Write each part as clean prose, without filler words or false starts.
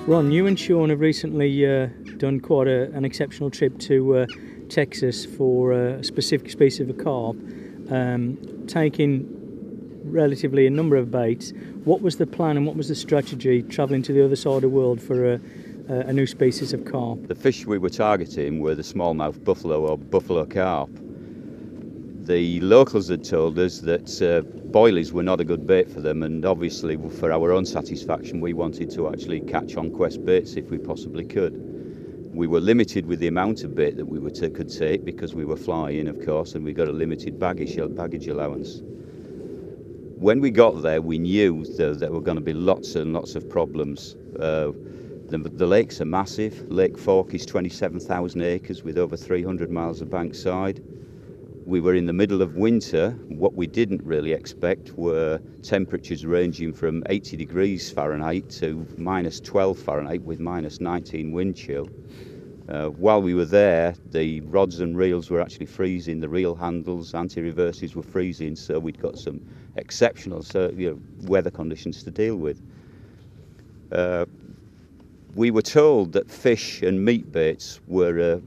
Ron, you and Sean have recently done quite an exceptional trip to Texas for a specific species of carp, taking relatively a number of baits. What was the plan and what was the strategy travelling to the other side of the world for a new species of carp? The fish we were targeting were the smallmouth buffalo or buffalo carp. The locals had told us that boilies were not a good bait for them, and obviously for our own satisfaction we wanted to actually catch on quest baits if we possibly could. We were limited with the amount of bait that we could take because we were flying, of course, and we got a limited baggage allowance. When we got there, we knew that there were going to be lots and lots of problems. The lakes are massive. Lake Fork is 27,000 acres with over 300 miles of bankside. We were in the middle of winter. What we didn't really expect were temperatures ranging from 80 degrees Fahrenheit to minus 12 Fahrenheit with minus 19 wind chill. While we were there, the rods and reels were actually freezing, the reel handles, anti-reverses were freezing, so we'd got some exceptional weather conditions to deal with. We were told that fish and meat baits were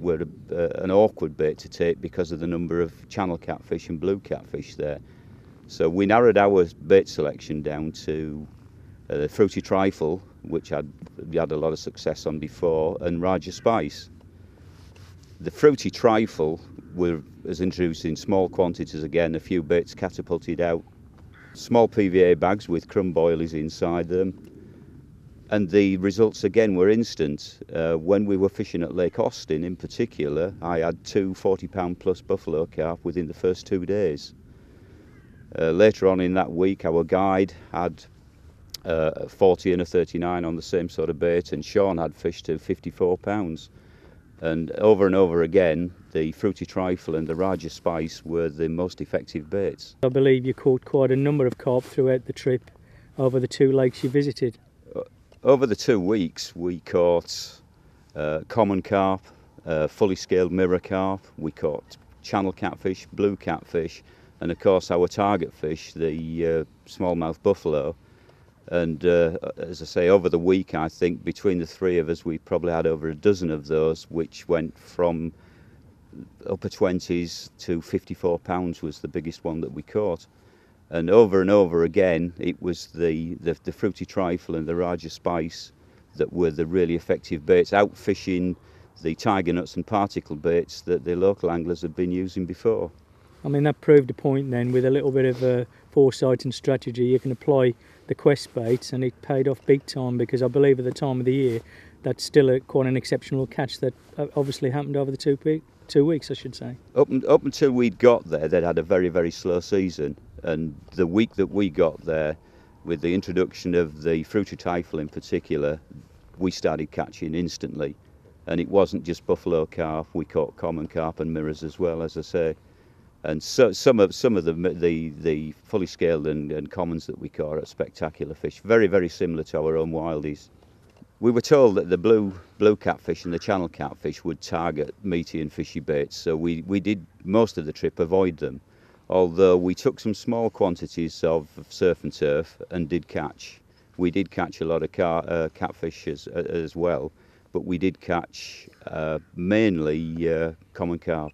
an awkward bait to take because of the number of channel catfish and blue catfish there. So we narrowed our bait selection down to the fruity trifle, which we had a lot of success on before, and Raja spice. The fruity trifle was introduced in small quantities again, a few baits catapulted out. Small PVA bags with crumb boilies inside them. And the results again were instant. When we were fishing at Lake Austin in particular, I had 2 40-pound plus buffalo carp within the first 2 days. Later on in that week, our guide had a 40 and a 39 on the same sort of bait, and Sean had fish to 54 pounds. And over again, the fruity trifle and the Raja spice were the most effective baits. I believe you caught quite a number of carp throughout the trip over the 2 lakes you visited. Over the 2 weeks, we caught common carp, fully scaled mirror carp, we caught channel catfish, blue catfish, and of course our target fish, the smallmouth buffalo. And as I say, over the week, I think between the 3 of us, we probably had over a dozen of those, which went from upper 20s to 54 pounds was the biggest one that we caught. And over again, it was the fruity trifle and the Raja spice that were the really effective baits, outfishing the tiger nuts and particle baits that the local anglers had been using before. I mean, that proved a point then. With a little bit of foresight and strategy, you can apply the quest baits, and it paid off big time, because I believe at the time of the year, that's still quite an exceptional catch that obviously happened over the 2 weeks, I should say. Up until we'd got there, they'd had a very, very slow season. And the week that we got there, with the introduction of the fruity trifle in particular, we started catching instantly. And it wasn't just buffalo carp, we caught common carp and mirrors as well, as I say. And so some of the fully scaled and commons that we caught are spectacular fish, very, very similar to our own wildies. We were told that the blue catfish and the channel catfish would target meaty and fishy baits, so we did most of the trip avoid them. Although we took some small quantities of surf and turf and did catch. We did catch a lot of catfish as well, but we did catch mainly common carp.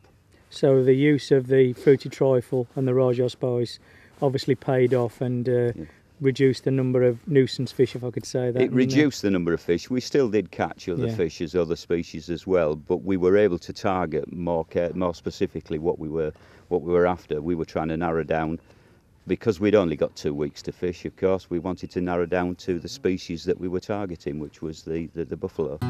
So the use of the fruity trifle and the Raja spice obviously paid off and reduced the number of nuisance fish, if I could say that. It reduced the number of fish. We still did catch other fish as other species as well, but we were able to target more specifically what we were after. We were trying to narrow down, because we'd only got 2 weeks to fish, of course, we wanted to narrow down to the species that we were targeting, which was the buffalo.